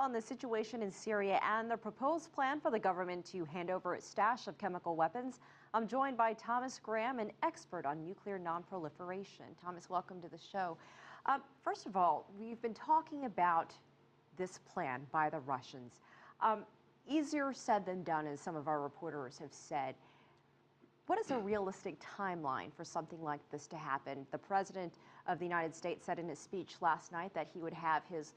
on the situation in Syria and the proposed plan for the government to hand over its stash of chemical weapons. I'm joined by Thomas Graham, an expert on nuclear non-proliferation. Thomas, welcome to the show. First of all, we've been talking about this plan by the Russians. Easier said than done, as some of our reporters have said. What is a realistic timeline for something like this to happen? The President of the United States said in his speech last night that he would have his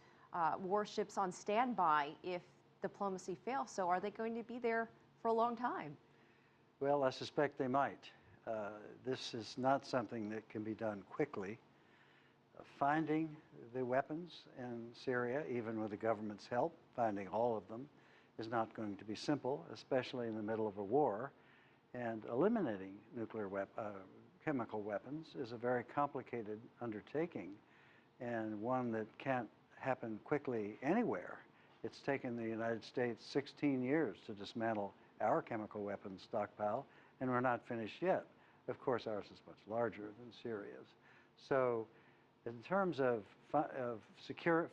warships on standby if diplomacy fails. So are they going to be there for a long time? Well, I suspect they might. This is not something that can be done quickly. Finding the weapons in Syria, even with the government's help, finding all of them, is not going to be simple, especially in the middle of a war. And eliminating chemical weapons is a very complicated undertaking, and one that can't happen quickly anywhere. It's taken the United States 16 years to dismantle our chemical weapons stockpile, and we're not finished yet. Of course, ours is much larger than Syria's. So in terms of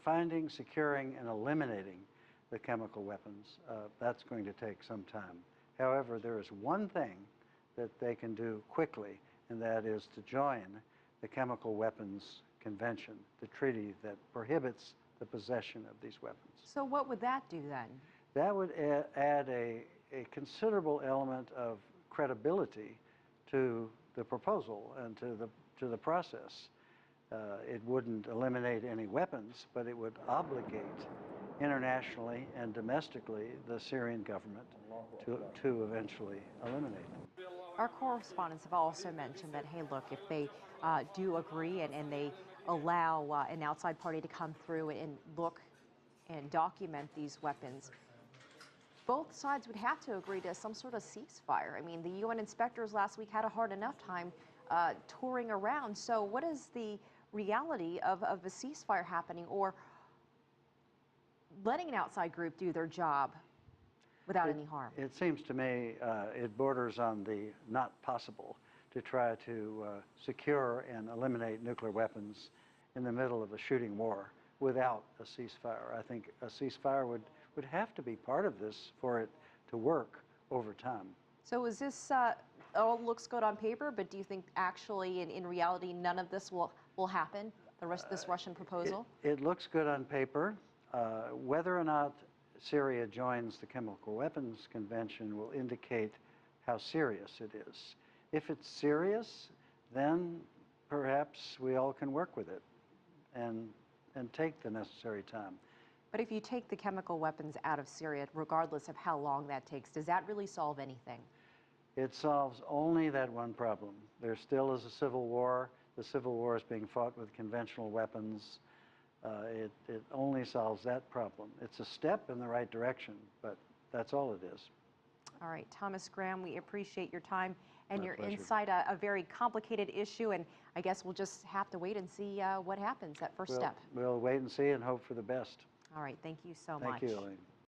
finding, securing, and eliminating the chemical weapons, that's going to take some time. However, there is one thing that they can do quickly, and that is to join the Chemical Weapons Convention, the treaty that prohibits the possession of these weapons. So what would that do then? That would add a considerable element of credibility to the proposal and to the process. It wouldn't eliminate any weapons, but it would obligate internationally and domestically the Syrian government to eventually eliminate them. Our correspondents have also mentioned that, hey, look, if they do agree and they allow an outside party to come through and look and document these weapons, both sides would have to agree to some sort of ceasefire. I mean, the UN inspectors last week had a hard enough time touring around. So what is the reality of a ceasefire happening, or letting an outside group do their job without any harm? It seems to me it borders on the not possible to try to secure and eliminate nuclear weapons in the middle of a shooting war without a ceasefire. I think a ceasefire would have to be part of this for it to work over time. So is this all looks good on paper, but do you think actually in reality none of this will happen, this Russian proposal? It looks good on paper. Whether or not Syria joins the Chemical Weapons Convention will indicate how serious it is. If it's serious, then perhaps we all can work with it and take the necessary time. But if you take the chemical weapons out of Syria, regardless of how long that takes, does that really solve anything? It solves only that one problem. There still is a civil war. The civil war is being fought with conventional weapons. It only solves that problem. It's a step in the right direction, but that's all it is. All right, Thomas Graham, we appreciate your time and your pleasure. insight. A very complicated issue, and I guess we'll just have to wait and see what happens, that first step. We'll wait and see and hope for the best. All right, thank you so much. Thank you, Elaine.